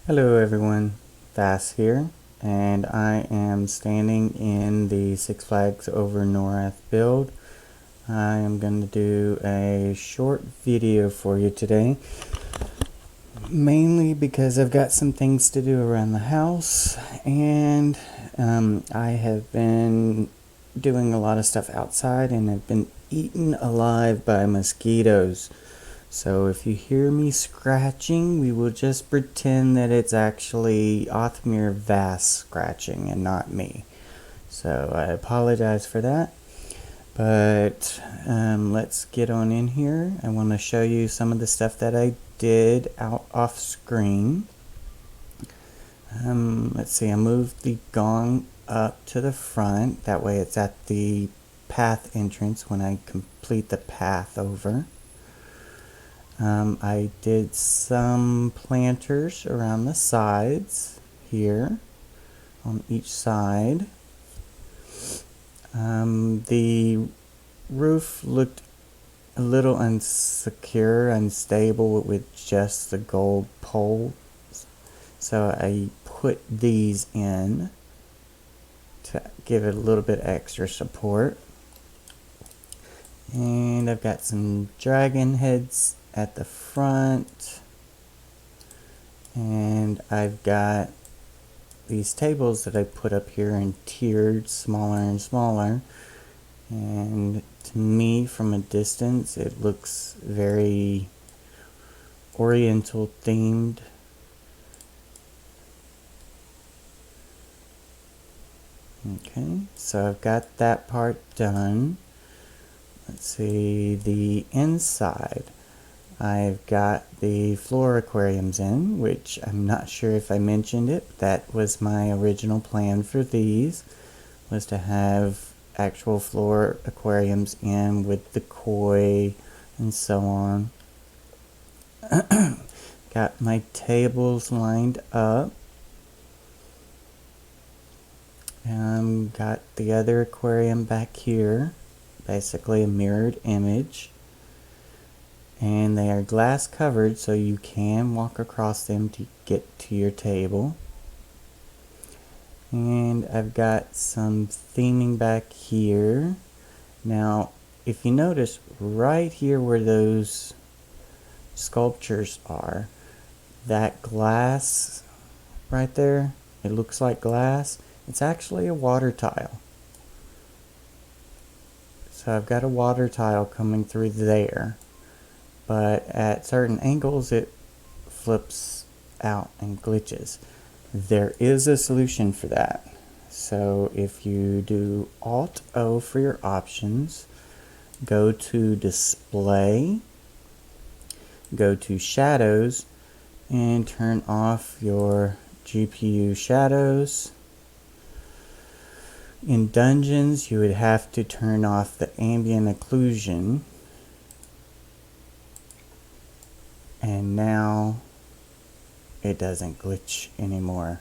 Hello everyone, Vass here, and I am standing in the Six Flags over Norrath build. I am going to do a short video for you today, mainly because I've got some things to do around the house, and I have been doing a lot of stuff outside and have been eaten alive by mosquitoes. So if you hear me scratching, we will just pretend that it's actually Othmere Vass scratching and not me. So I apologize for that. But let's get on in here. I want to show you some of the stuff that I did out off screen. Let's see, I moved the gong up to the front. That way it's at the path entrance when I complete the path over. I did some planters around the sides here on each side. The roof looked a little unsecure, unstable with just the gold poles, so I put these in to give it a little bit extra support. And I've got some dragon heads at the front, and I've got these tables that I put up here in tiered, smaller and smaller, and to me from a distance it looks very oriental themed. Okay, so I've got that part done. Let's see, the inside. I've got the floor aquariums in, which I'm not sure if I mentioned it, but that was my original plan for these, was to have actual floor aquariums in with the koi and so on. Got my tables lined up. Got the other aquarium back here, basically a mirrored image. And they are glass covered, so you can walk across them to get to your table. And I've got some theming back here. Now, if you notice right here where those sculptures are, that glass right there, it looks like glass. It's actually a water tile. So I've got a water tile coming through there. But at certain angles it flips out and glitches. There is a solution for that. So if you do Alt O for your options, go to Display, go to Shadows, and turn off your GPU shadows. In Dungeons, you would have to turn off the ambient occlusion. And now it doesn't glitch anymore.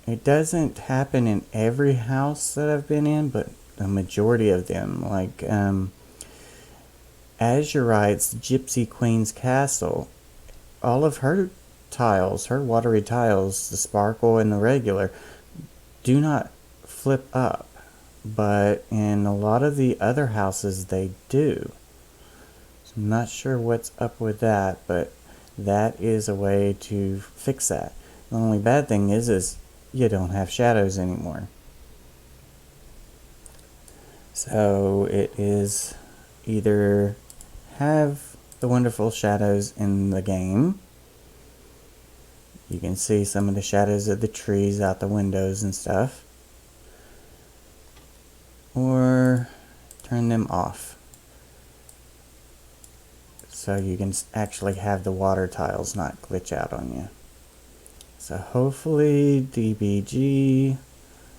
It doesn't happen in every house that I've been in, but the majority of them. Like Azurite's Gypsy Queen's Castle, all of her tiles, her watery tiles, the sparkle and the regular, do not flip up. But in a lot of the other houses they do. I'm not sure what's up with that, but that is a way to fix that. The only bad thing is you don't have shadows anymore. So it is either have the wonderful shadows in the game. You can see some of the shadows of the trees out the windows and stuff. Or turn them off. So you can actually have the water tiles not glitch out on you. So hopefully DBG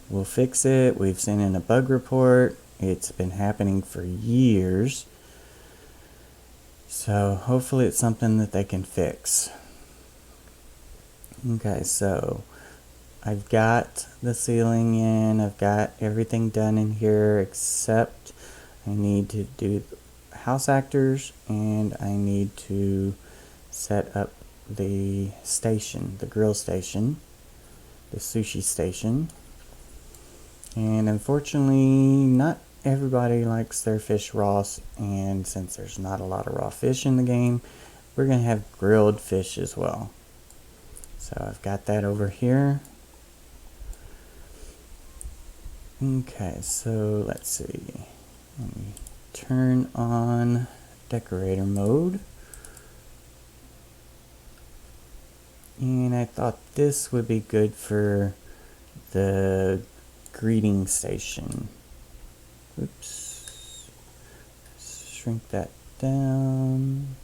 will fix it. We've sent in a bug report. It's been happening for years. So hopefully it's something that they can fix. Okay, so I've got the ceiling in. I've got everything done in here except I need to do house actors, and I need to set up the station, the grill station, the sushi station. And unfortunately, not everybody likes their fish raw, and since there's not a lot of raw fish in the game, we're going to have grilled fish as well. So I've got that over here. Okay, so let's see. Let me turn on decorator mode. And I thought this would be good for the greeting station. Oops. Shrink that down.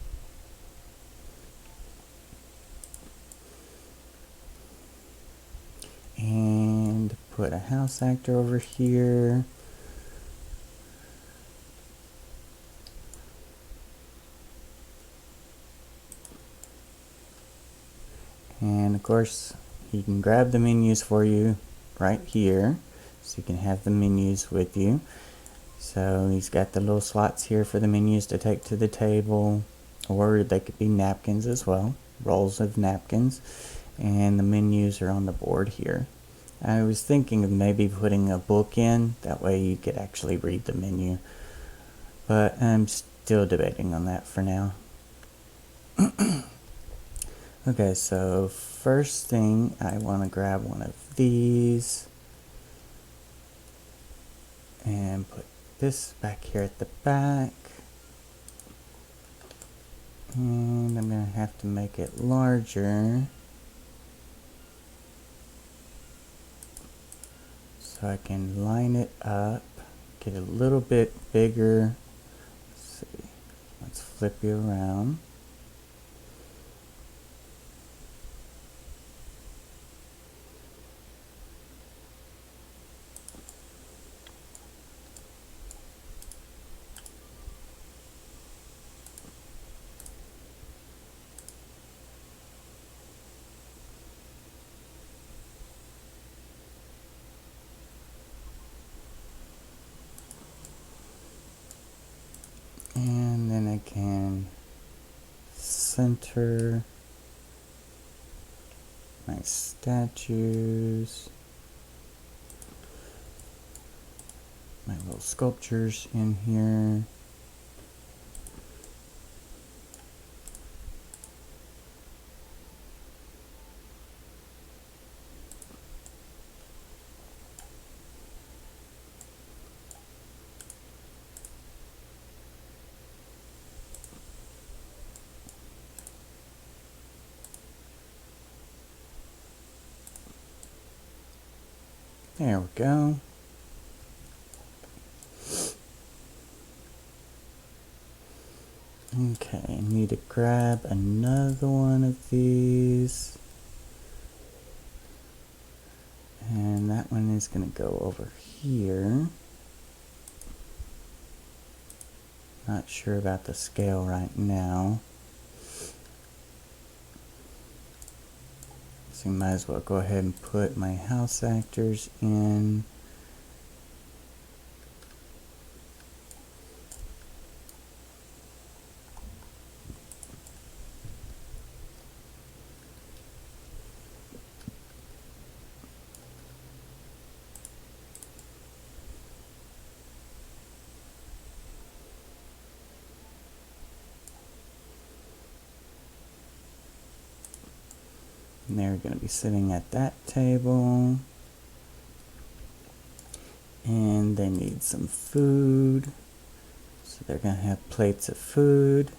And put a house actor over here. And of course, he can grab the menus for you right here, so you can have the menus with you. So he's got the little slots here for the menus to take to the table, or they could be napkins as well, rolls of napkins, and the menus are on the board here. I was thinking of maybe putting a book in, that way you could actually read the menu, but I'm still debating on that for now. Okay, so first thing, I want to grab one of these and put this back here at the back. And I'm going to have to make it larger so I can line it up, get a little bit bigger. Let's see, let's flip you around. And then I can center my statues, my little sculptures in here. There we go. Okay, I need to grab another one of these. And that one is going to go over here. Not sure about the scale right now. So you might as well go ahead and put my house actors in. And they're going to be sitting at that table. And they need some food. So they're going to have plates of food.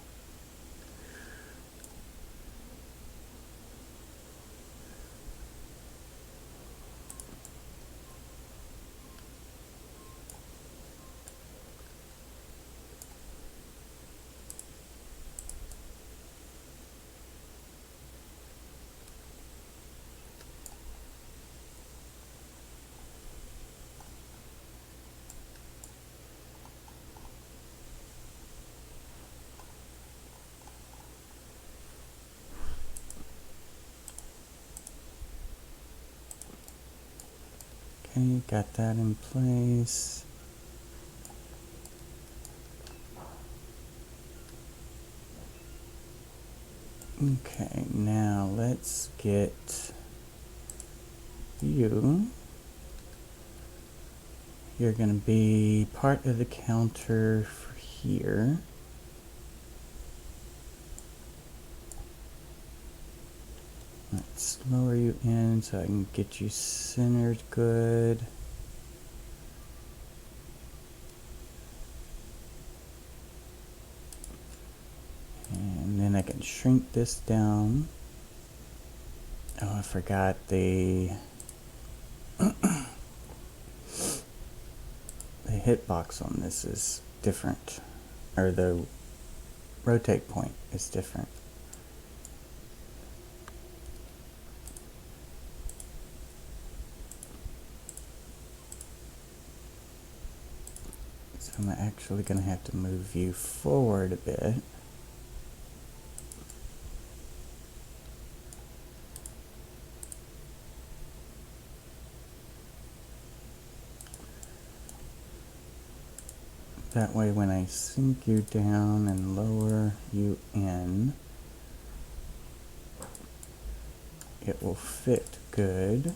Okay, got that in place. Okay, now let's get you. You're going to be part of the counter for here. Let's lower you in so I can get you centered good. And then I can shrink this down. Oh, I forgot the hitbox on this is different, or the rotate point is different. So I'm actually going to have to move you forward a bit. That way when I sink you down and lower you in, it will fit good.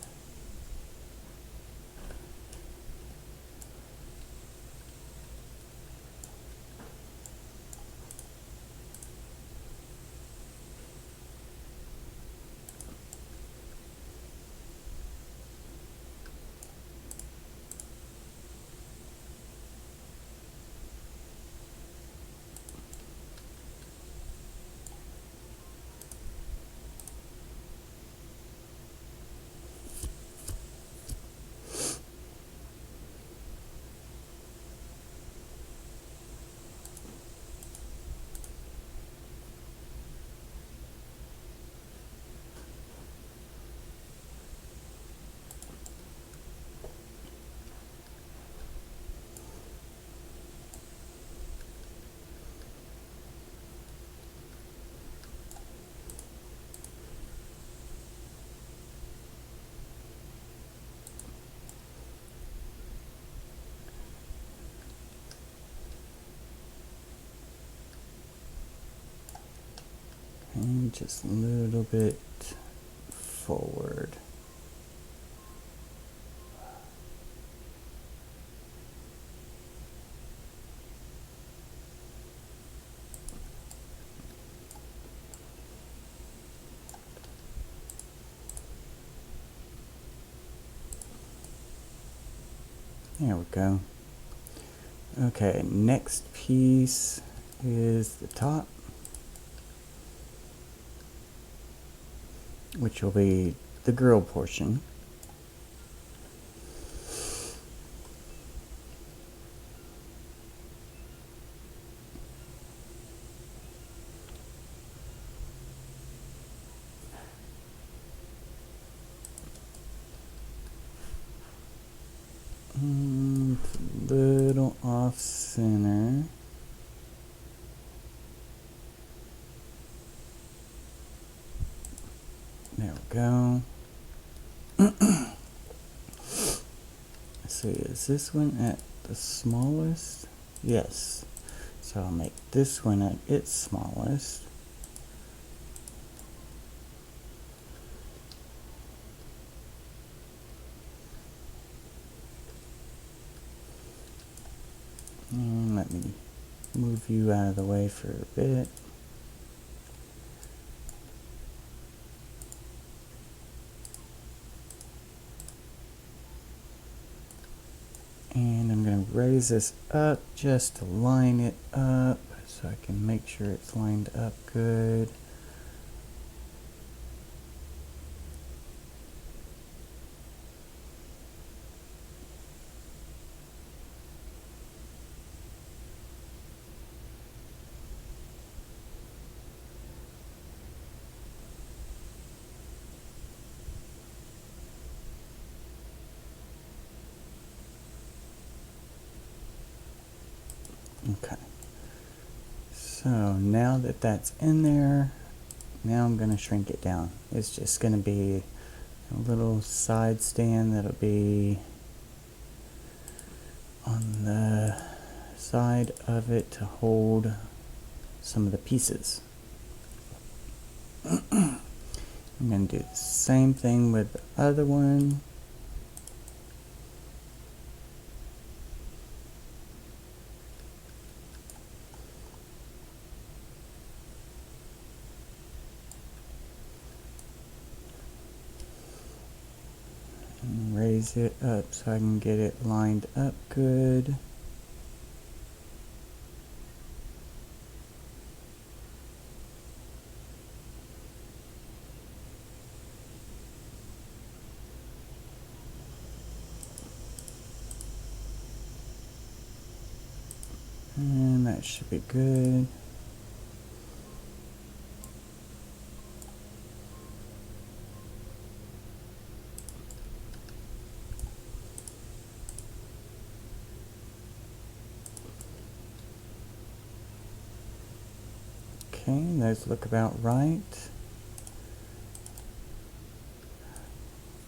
And just a little bit forward. There we go. Okay, next piece is the top, which will be the grill portion. It's a little off center. There we go. Let's see, is this one at the smallest? Yes. So I'll make this one at its smallest. And let me move you out of the way for a bit. And I'm going to raise this up just to line it up so I can make sure it's lined up good. Okay, so now that that's in there, now I'm going to shrink it down. It's just going to be a little side stand that'll be on the side of it to hold some of the pieces. I'm going to do the same thing with the other one. And raise it up so I can get it lined up good. And that should be good. Okay, those look about right.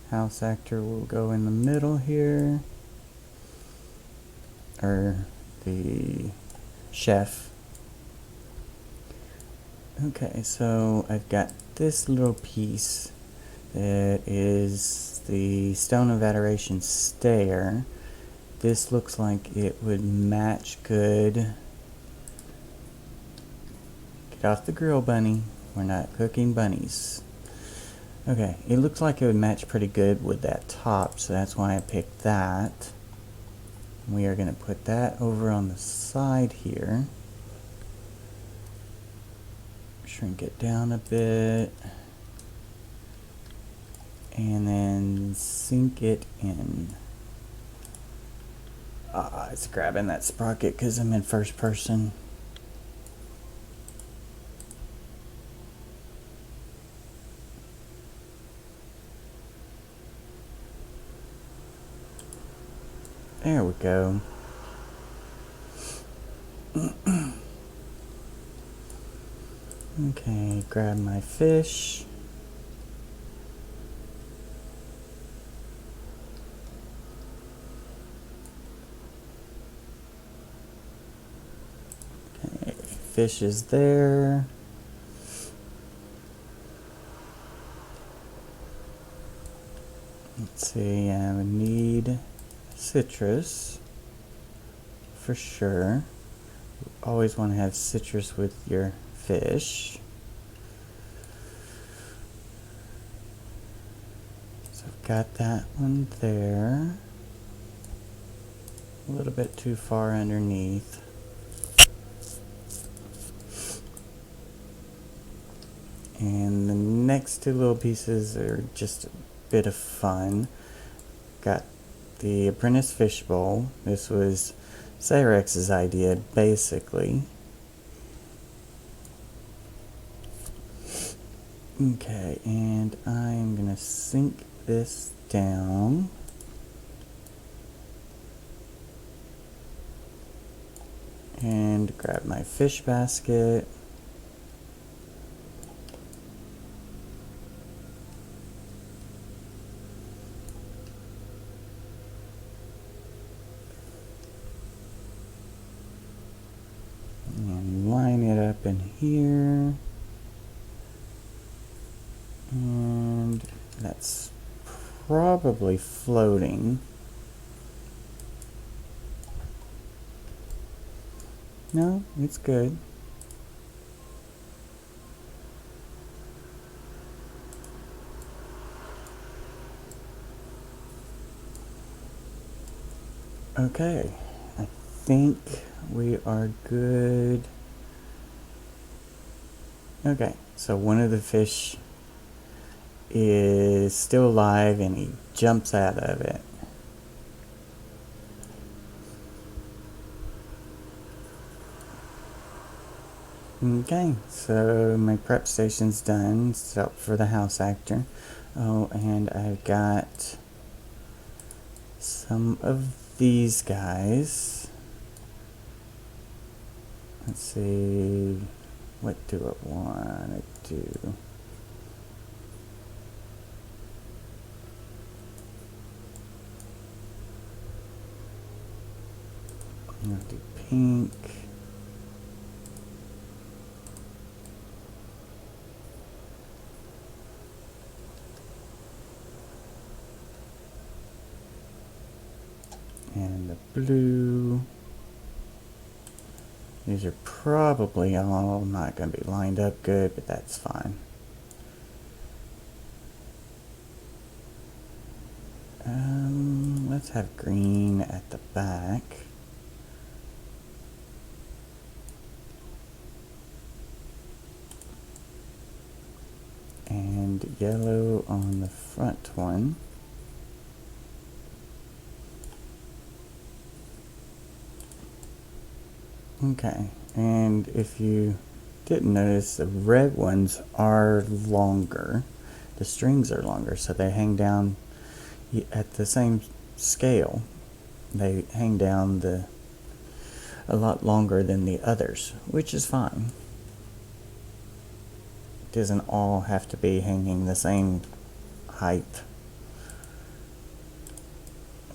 House actor will go in the middle here. Or the chef. Okay, so I've got this little piece that is the Stone of Adoration stair. This looks like it would match good. Get off the grill, bunny. We're not cooking bunnies. Okay, it looks like it would match pretty good with that top, so that's why I picked that. We are going to put that over on the side here. Shrink it down a bit. And then sink it in. It's grabbing that sprocket because I'm in first person. There we go. Okay, grab my fish. Okay, fish is there. Let's see, I would need citrus for sure. Always want to have citrus with your fish. So I've got that one there. A little bit too far underneath. And the next two little pieces are just a bit of fun. Got the Apprentice Fishbowl. This was Cyrex's idea, basically. Okay, and I'm gonna sink this down. And grab my fish basket. And line it up in here. And that's probably floating. No, it's good. Okay, I think we are good. Okay, so one of the fish is still alive and he jumps out of it. Okay, so my prep station's done. It's up for the house actor. Oh, and I've got some of these guys. Let's see, what do I want to do? I'm going to do pink. the blue. These are probably all not going to be lined up good, but that's fine. Let's have green at the back. And yellow on the front one. Okay, and if you didn't notice, the red ones are longer. The strings are longer, so they hang down at the same scale. They hang down a lot longer than the others, which is fine. It doesn't all have to be hanging the same height.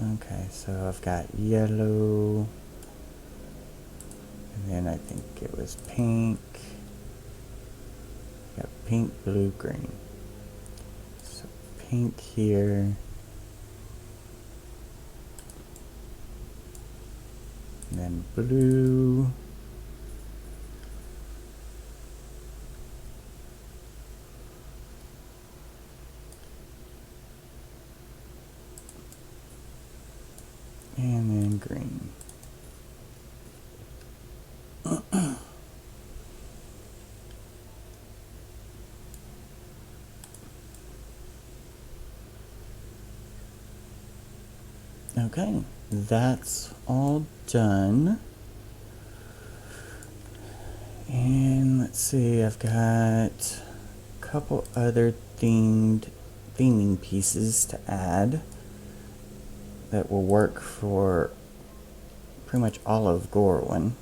Okay, so I've got yellow, and then I think it was pink. Got pink, blue, green. So pink here. And then blue. And then green. Okay, that's all done. And let's see, I've got a couple other theming pieces to add that will work for pretty much all of Gorwin.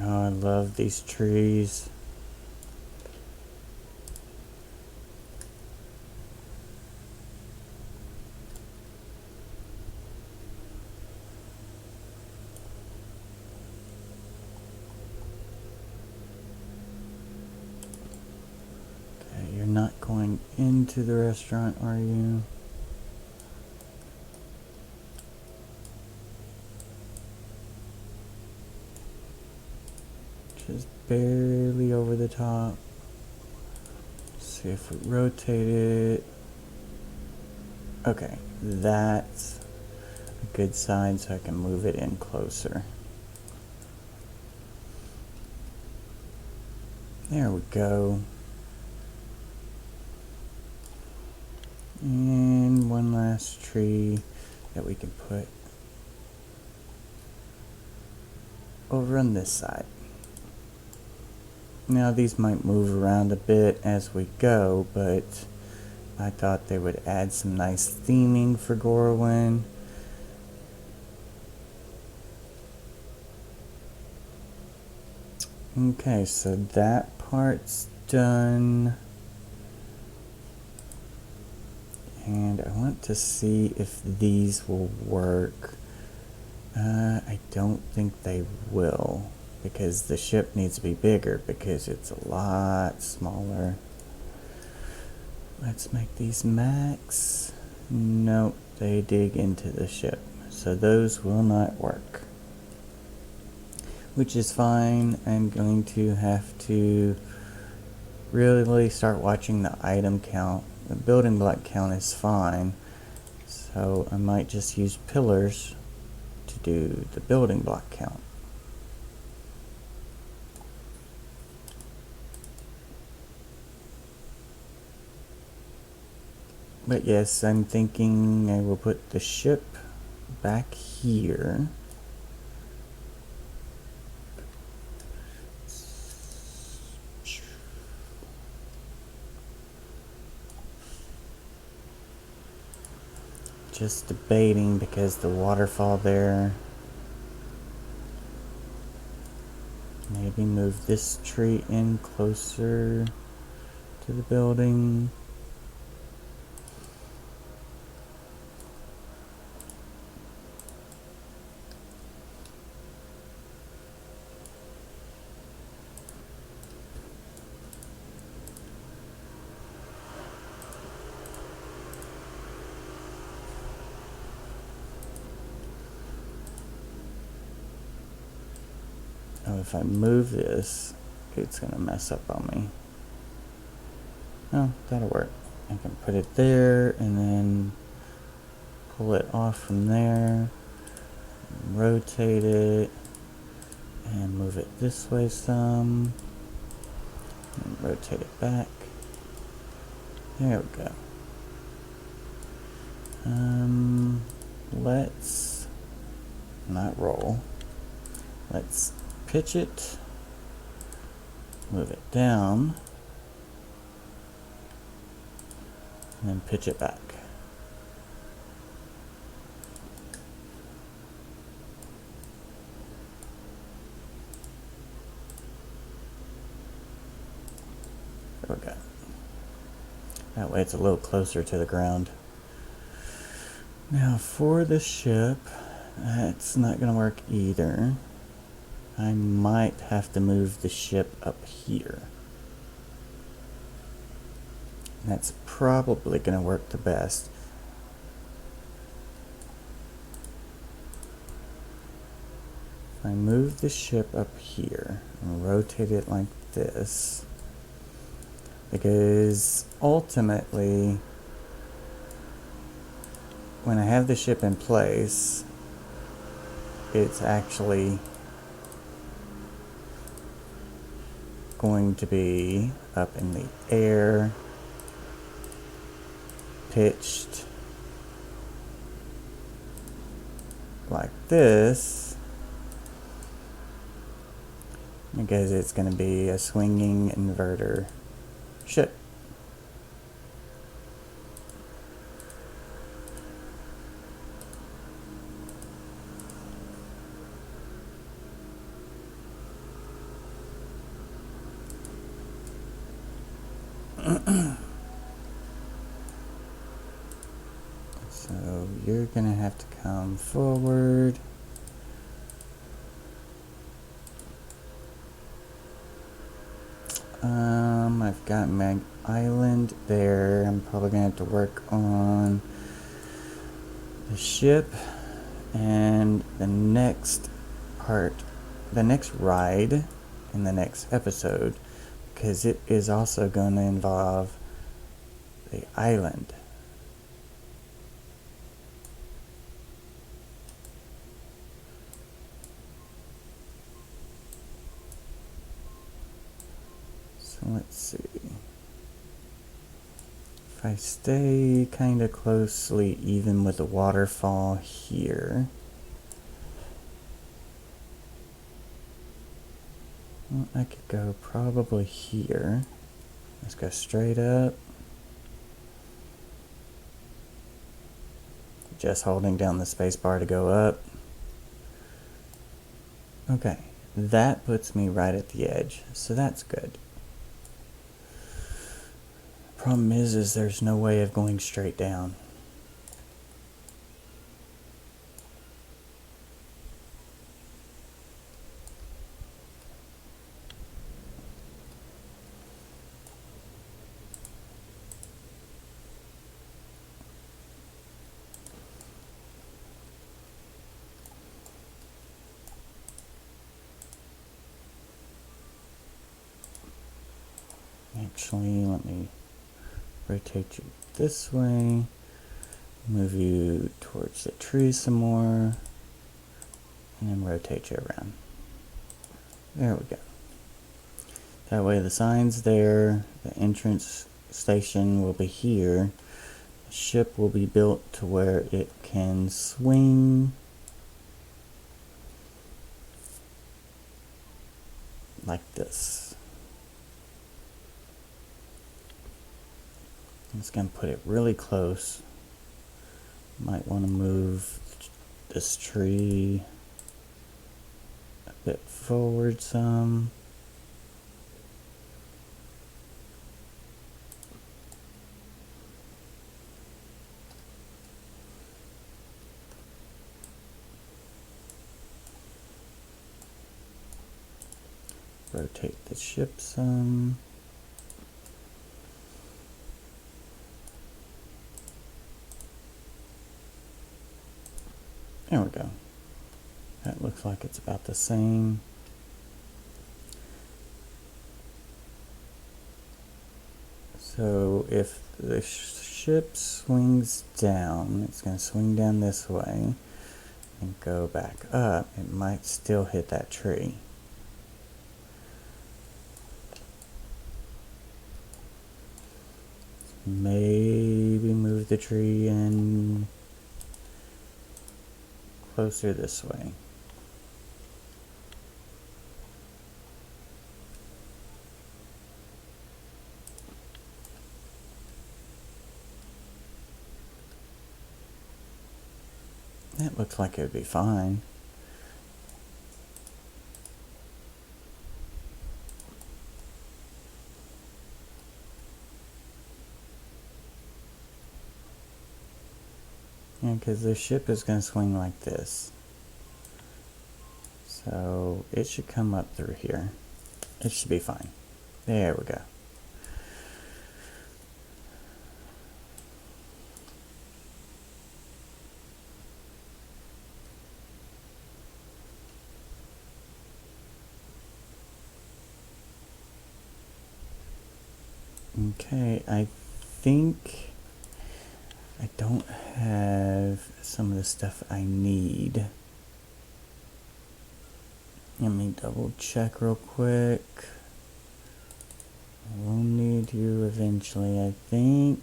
Oh, I love these trees. Okay, you're not going into the restaurant, are you? Just barely over the top. See if we rotate it. Okay, that's a good sign, so I can move it in closer. There we go. And one last tree that we can put over on this side. Now these might move around a bit as we go, but I thought they would add some nice theming for Gorwin. Okay, so that part's done. And I want to see if these will work. I don't think they will, because the ship needs to be bigger because it's a lot smaller. Let's make these max. Nope, they dig into the ship, so those will not work, which is fine. I'm going to have to really start watching the item count. The building block count is fine, so I might just use pillars to do the building block count. But yes, I'm thinking I will put the ship back here. just debating because the waterfall there. Maybe move this tree in closer to the building. Oh, if I move this, it's gonna mess up on me. Oh, that'll work. I can put it there and then pull it off from there, rotate it, and move it this way some, and rotate it back. There we go. Let's not roll. Let's pitch it, move it down, and then pitch it back. There we go. That way it's a little closer to the ground. Now for the ship, that's not going to work either. I might have to move the ship up here. That's probably going to work the best. If I move the ship up here and rotate it like this, because ultimately, when I have the ship in place, it's actually going to be up in the air, pitched like this, because it's going to be a swinging inverter ship. So you're gonna have to come forward. I've got Mag Island there. I'm probably gonna have to work on the ship and the next part, the next ride in the next episode, because it is also going to involve the island. So let's see. If I stay kind of closely even with the waterfall here, well, I could go probably here. Let's go straight up. Just holding down the space bar to go up. Okay, that puts me right at the edge, so that's good. Problem is there's no way of going straight down. Actually, let me rotate you this way, move you towards the tree some more, and then rotate you around. There we go. That way the sign's there, the entrance station will be here, the ship will be built to where it can swing like this. I'm just going to put it really close Might want to move this tree a bit forward some. Rotate the ship some. There we go. That looks like it's about the same. So if the ship swings down, it's going to swing down this way and go back up. It might still hit that tree. Maybe move the tree in closer this way. That looks like it would be fine. Yeah, because the ship is going to swing like this. So it should come up through here. It should be fine. There we go. Okay, I think I don't have some of the stuff I need. Let me double check real quick. We'll need you eventually, I think.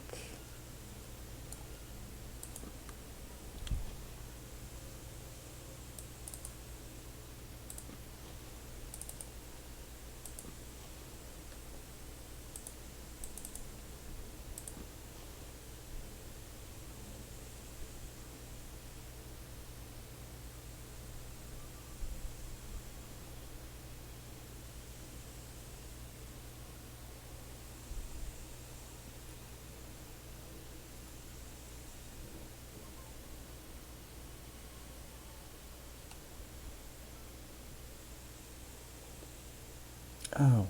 Oh.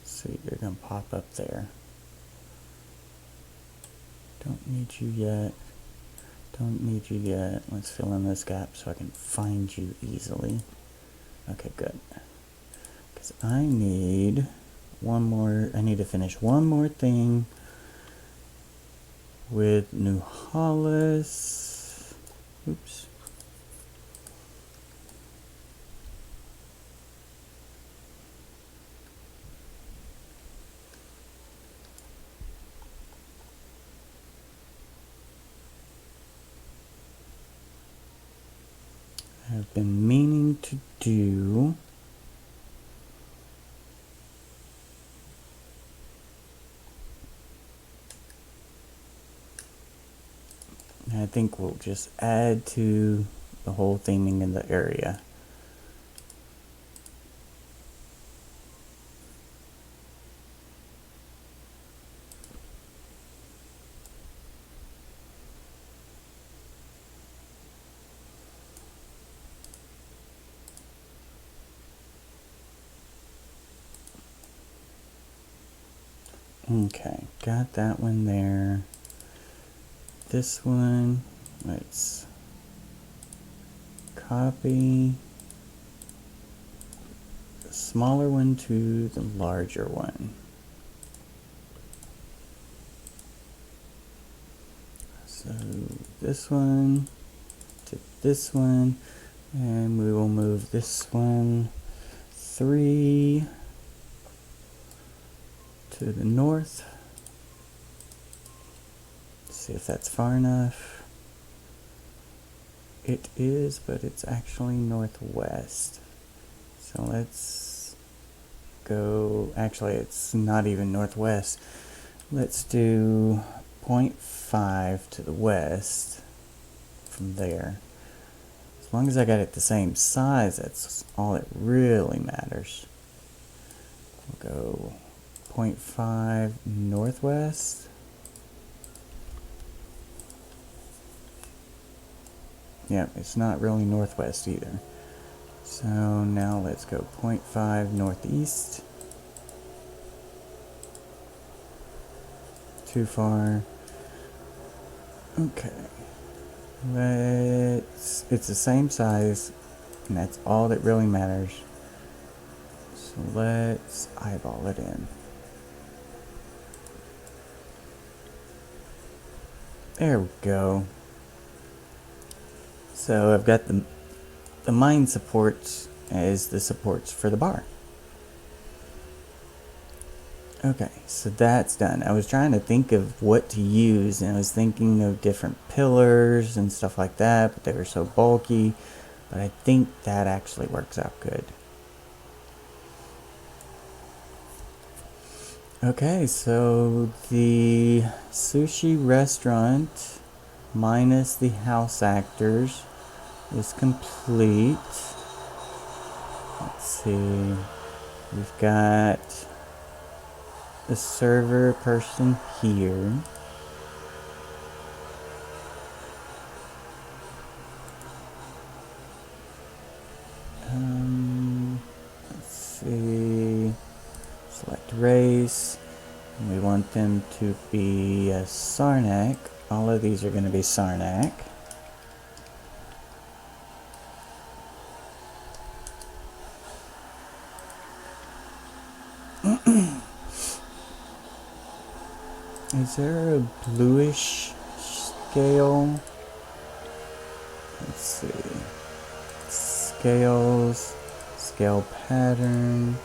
So you're gonna pop up there. Don't need you yet. Don't need you yet. Let's fill in this gap so I can find you easily. Okay, good. Because I need one more, I need to finish one more thing with New Hollis. Oops. I've been meaning to do I think we'll just add to the whole theming in the area. Okay, got that one there. This one, let's copy the smaller one to the larger one. So this one to this one, and we will move this one 3 to the north. See if that's far enough. It is, but it's actually northwest. So let's go, actually it's not even northwest. Let's do 0.5 to the west from there. As long as I got it the same size, that's all that really matters. We'll go 0.5 northwest. Yeah, it's not really northwest either. So now let's go 0.5 northeast. Too far. Okay. It's the same size, and that's all that really matters. So let's eyeball it in. There we go. So I've got the mine supports as the supports for the bar. Okay, so that's done. I was trying to think of what to use, and I was thinking of different pillars and stuff like that, but they were so bulky. But I think that actually works out good. Okay, so the sushi restaurant minus the house actors is complete. Let's see. We've got the server person here. Let's see. Select race. We want them to be a Sarnak. All of these are going to be Sarnak. Is there a bluish scale? Let's see. Scales, scale pattern.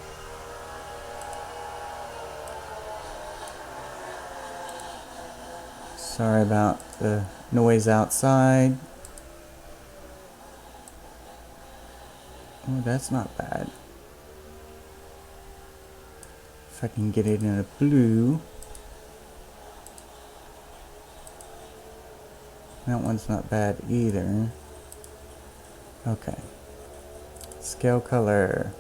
Sorry about the noise outside. Oh, that's not bad. If I can get it in a blue. That one's not bad either. Okay. Scale color.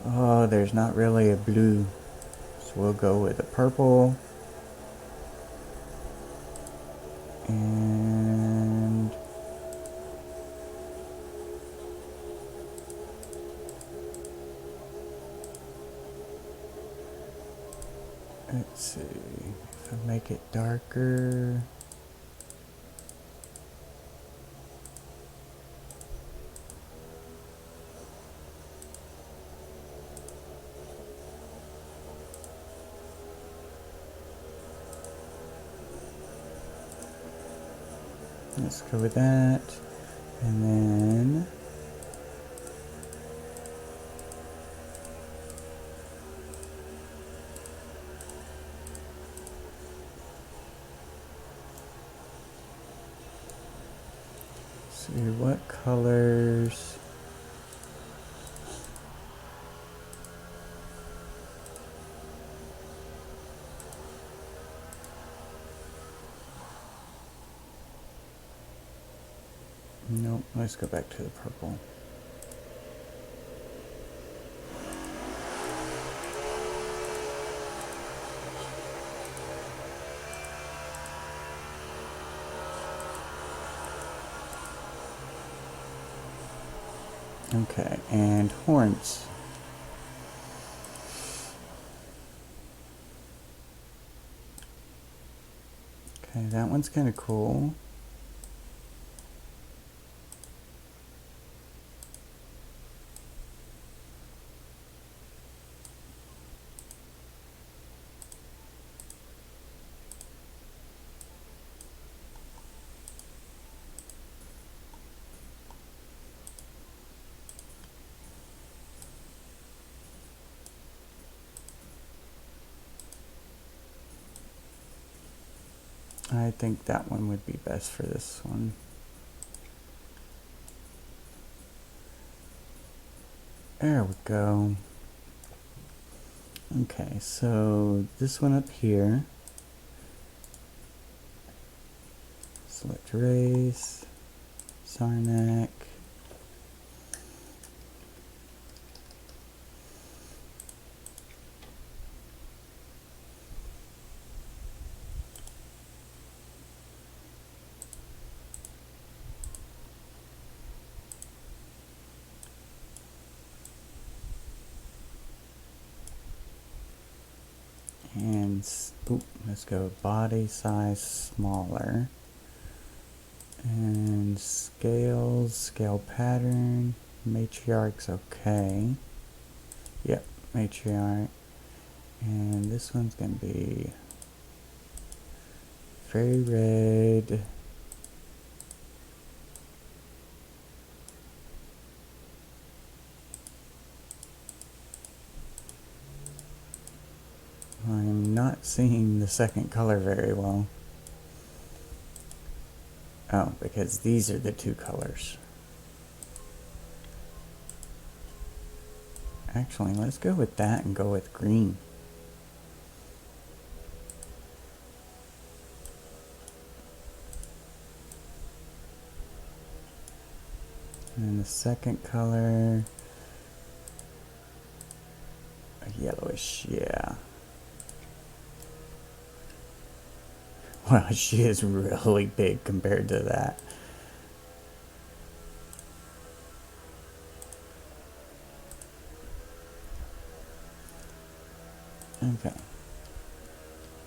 Oh, there's not really a blue. So we'll go with a purple. And let's see. If I make it darker. Let's go with that. And then see what colors. Nope, let's go back to the purple. Okay, and horns. Okay, that one's kind of cool. I think that one would be best for this one. There we go. Okay, so this one up here, Select race, Sarnak. And let's go body size smaller. And scale pattern, matriarch's okay. Yep, matriarch. And this one's gonna be very red. I'm not seeing the second color very well. Oh, because these are the two colors. Actually, let's go with that and go with green. And the second color, a yellowish, yeah. Wow, she is really big compared to that. Okay.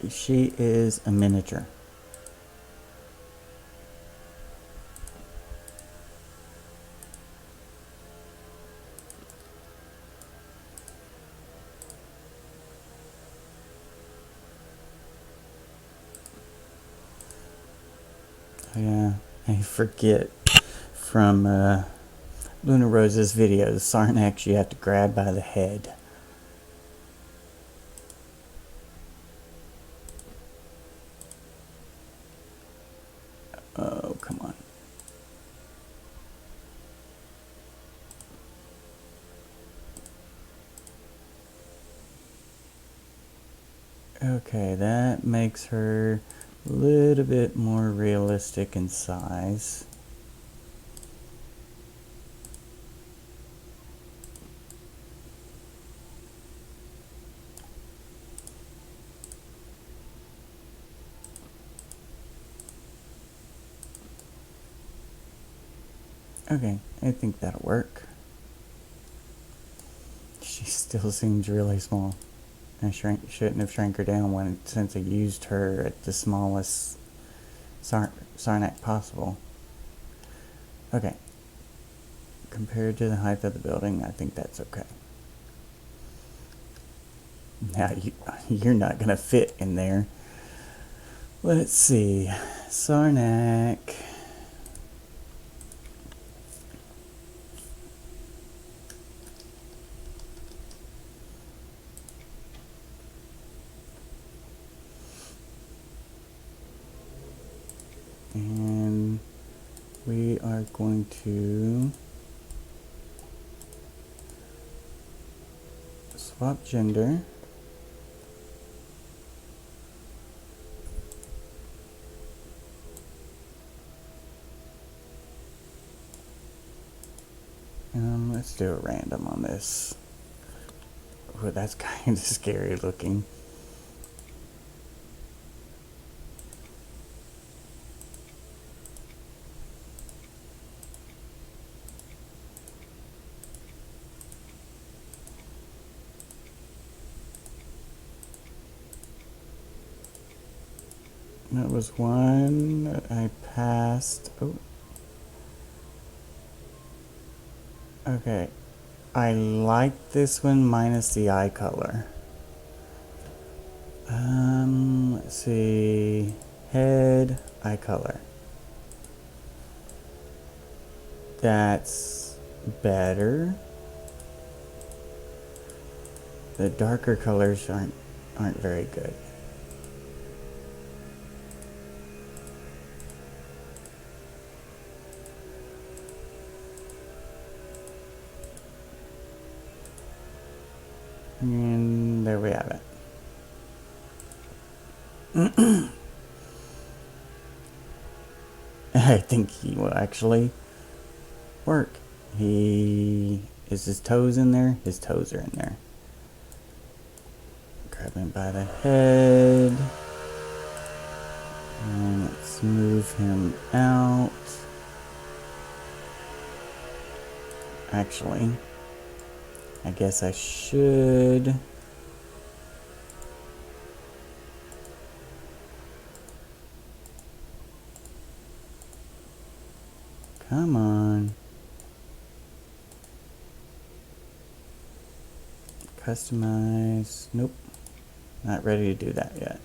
She is a miniature. Yeah, I forget from Luna Rose's videos, Sarnax you have to grab by the head. Oh, come on. Okay, that makes her a little bit more realistic in size. Okay, I think that'll work. She still seems really small. I shouldn't have shrank her down since I used her at the smallest Sarnak possible. Okay. Compared to the height of the building, I think that's okay. Now, you're not going to fit in there. Let's see. Sarnak. And we are going to swap gender. Let's do a random on this. Oh, that's kind of scary looking. That was one that I passed. Oh. Okay. I like this one minus the eye color. Let's see. Head, eye color. That's better. The darker colors aren't very good. And there we have it. I think he will actually work. Is his toes in there? His toes are in there. Grab him by the head. And let's move him out. Actually, I guess I should. Come on. Customize. Nope. Not ready to do that yet.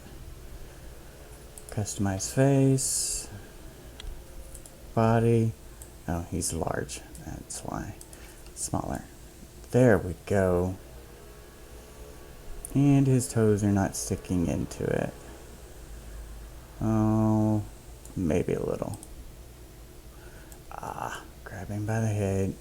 Customize face. Body. Oh, he's large. That's why. Smaller. There we go. And his toes are not sticking into it. Oh, maybe a little. Grab him by the head.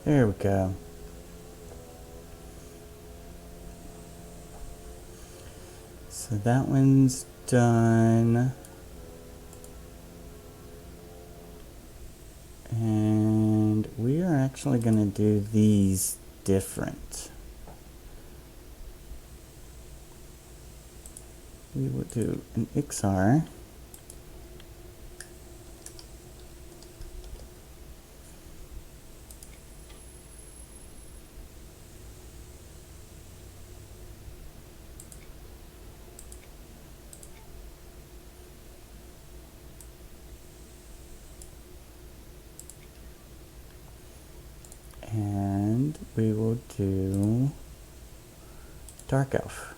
There we go. So that one's done. And we are actually going to do these different. We will do an XR. And we will do Dark Elf.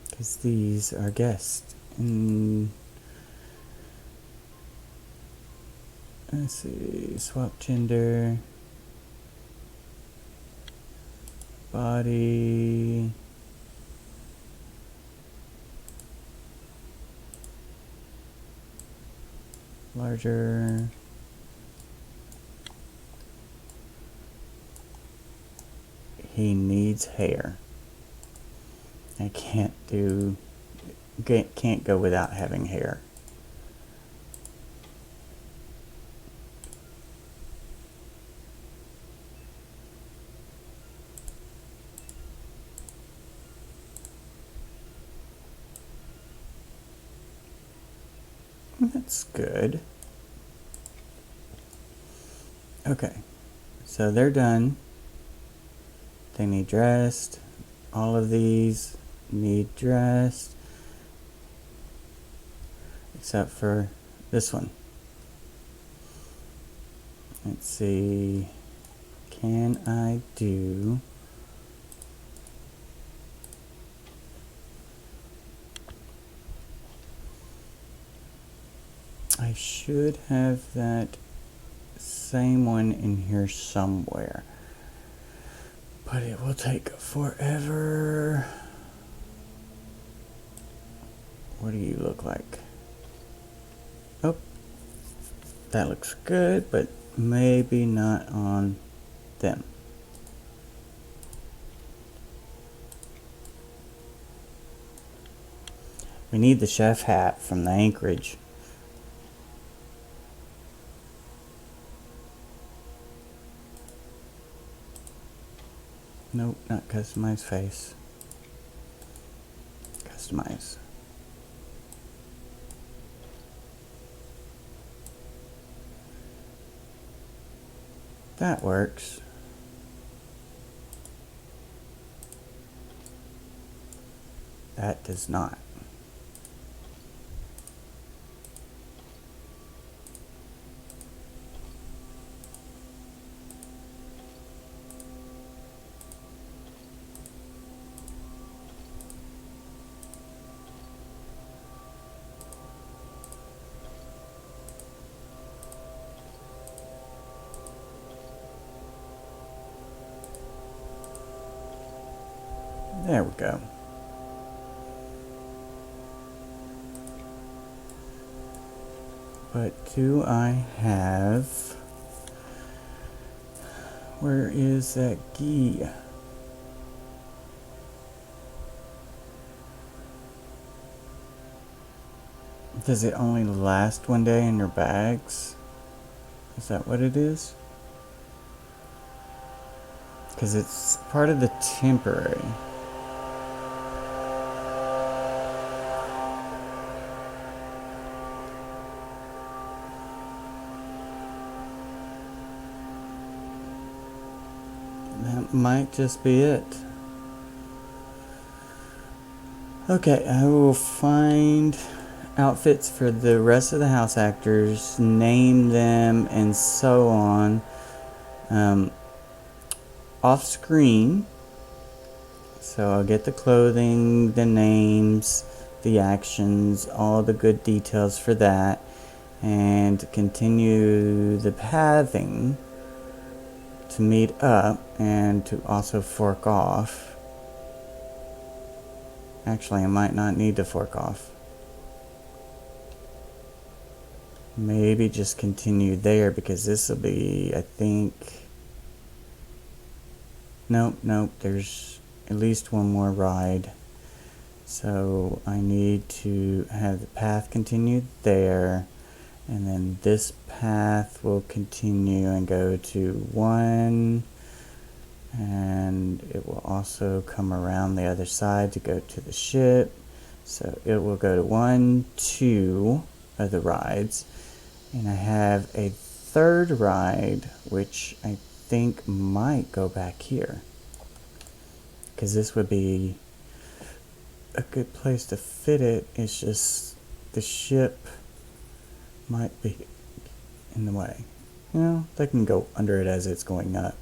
Because these are guests. And let's see, swap gender, body, larger, he needs hair. I can't go without having hair. That's good. Okay, so they're done. They need dressed. All of these need dressed. Except for this one. Let's see. Can I do... I should have that same one in here somewhere. But it will take forever. What do you look like? Oh, that looks good, but maybe not on them. We need the chef hat from the Anchorage. Nope, not customize face. Customize. That works. That does not. There we go. But do I have... Where is that ghee? Does it only last one day in your bags? Is that what it is? Because it's part of the temporary. That might just be it. Okay, I will find outfits for the rest of the house actors, name them, and so on. Off screen. So I'll get the clothing, the names, the actions, all the good details for that, and continue the pathing to meet up and to also fork off. Actually, I might not need to fork off. Maybe just continue there because this will be, I think... Nope, there's at least one more ride. So I need to have the path continue there, and then this path will continue and go to 1, and it will also come around the other side to go to the ship. So it will go to 1, 2 of the rides, and I have a third ride which I think might go back here, because this would be a good place to fit it. It's just the ship might be in the way. You know, they can go under it as it's going up,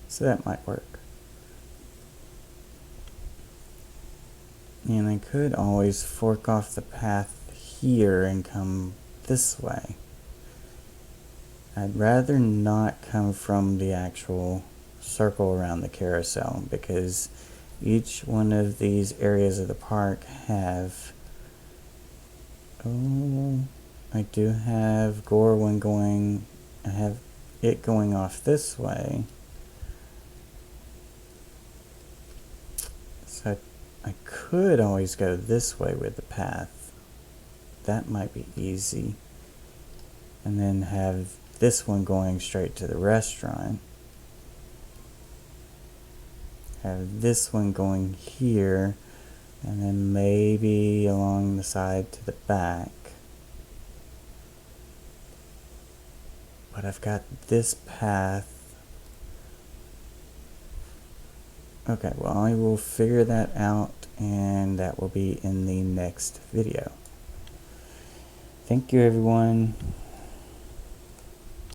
so that might work. And I could always fork off the path here and come this way. I'd rather not come from the actual circle around the carousel, because each one of these areas of the park have... Oh, I do have Gorwin going... I have it going off this way. So I could always go this way with the path. That might be easy. And then have this one going straight to the restaurant. Have this one going here, and then maybe along the side to the back. But I've got this path. Okay, well, I will figure that out, and that will be in the next video. Thank you, everyone.